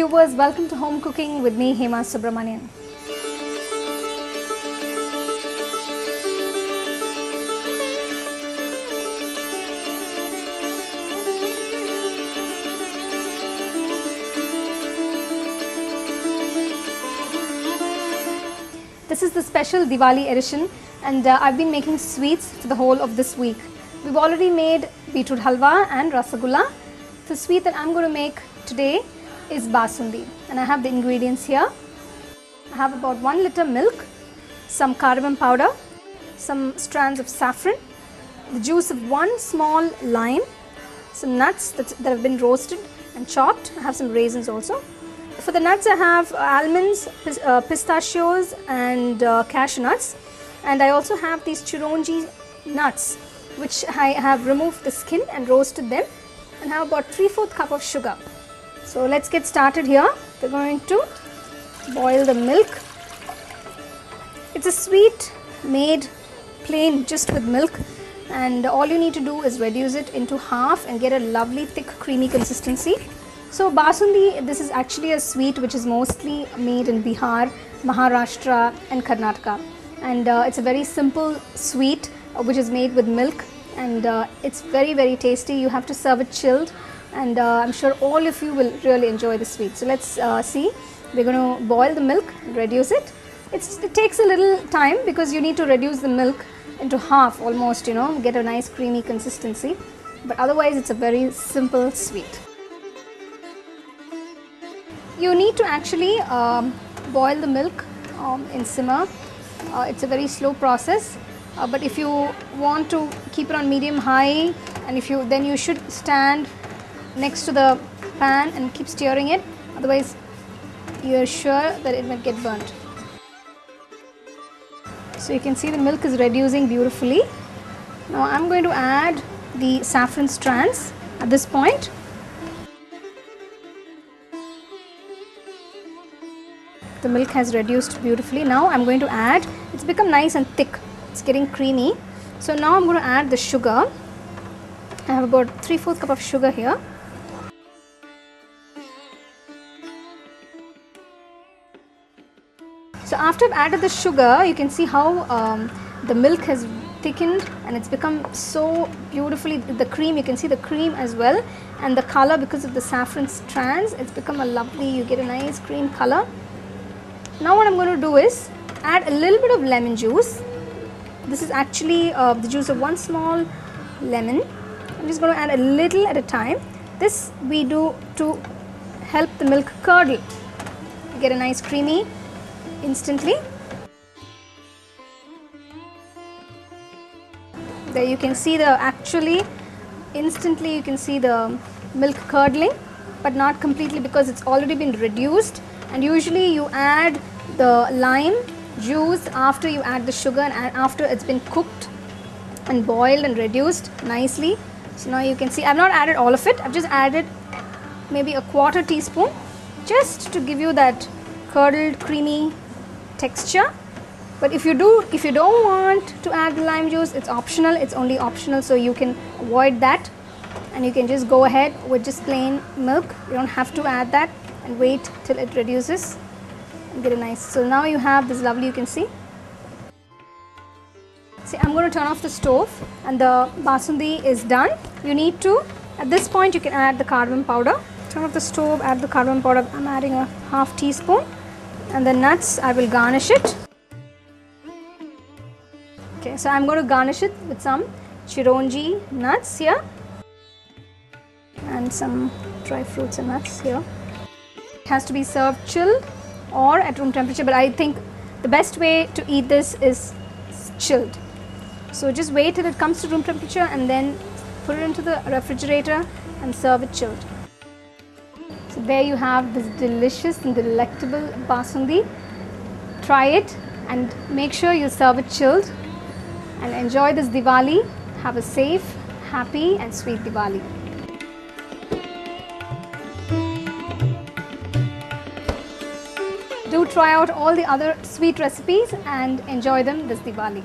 viewers, welcome to Home Cooking with me, Hema Subramanian. This is the special Diwali edition, and I've been making sweets for the whole of this week. We've already made beetroot halwa and rasagulla. The sweet that I'm going to make today is Basundi, and I have the ingredients here. I have about 1 liter milk, some cardamom powder, some strands of saffron, the juice of 1 small lime, some nuts that have been roasted and chopped. I have some raisins also. For the nuts I have almonds, pistachios and cashew nuts, and I also have these chironji nuts which I have removed the skin and roasted them, and have about 3/4 cup of sugar. So let's get started here. We're going to boil the milk. It's a sweet made plain just with milk, and all you need to do is reduce it into half and get a lovely thick creamy consistency. So Basundi, this is actually a sweet which is mostly made in Bihar, Maharashtra and Karnataka, and it's a very simple sweet which is made with milk, and it's very tasty. You have to serve it chilled, and I'm sure all of you will really enjoy the sweet. So let's see. We're going to boil the milk and reduce it. It takes a little time because you need to reduce the milk into half almost, get a nice creamy consistency, but otherwise it's a very simple sweet. You need to actually boil the milk in simmer. It's a very slow process, but if you want to keep it on medium high, and then you should stand next to the pan and keep stirring it, otherwise you're sure that it might get burnt. So you can see the milk is reducing beautifully. Now I'm going to add the saffron strands at this point. The milk has reduced beautifully. Now I'm going to add, it's become nice and thick, it's getting creamy. So now I'm going to add the sugar. I have about 3/4 cup of sugar here. So after I've added the sugar, you can see how the milk has thickened and it's become so beautifully, the cream, you can see the cream as well, and the color because of the saffron strands, it's become a lovely, you get a nice cream color. Now what I'm going to do is add a little bit of lemon juice. This is actually the juice of 1 small lemon. I'm just going to add a little at a time. This we do to help the milk curdle. You get a nice creamy instantly. There you can see instantly you can see the milk curdling, but not completely because it's already been reduced. And usually you add the lime juice after you add the sugar and after it's been cooked and boiled and reduced nicely. So now you can see I've not added all of it. I've just added maybe a 1/4 teaspoon just to give you that curdled creamy texture. But if you don't want to add the lime juice, it's optional. It's only optional, so you can avoid that, and you can just go ahead with just plain milk. You don't have to add that, and wait till it reduces and get a nice. So now you have this lovely, you can see. See, I'm going to turn off the stove, and the Basundi is done. You need to, at this point you can add the cardamom powder. Turn off the stove, add the cardamom powder. I'm adding a 1/2 teaspoon, and the nuts I will garnish it. Okay, so I'm going to garnish it with some chironji nuts here and some dry fruits and nuts here. It has to be served chilled or at room temperature, but I think the best way to eat this is chilled. So just wait till it comes to room temperature and then put it into the refrigerator and serve it chilled. So there you have this delicious and delectable Basundi. Try it and make sure you serve it chilled, and enjoy this Diwali. Have a safe, happy and sweet Diwali. Do try out all the other sweet recipes and enjoy them this Diwali.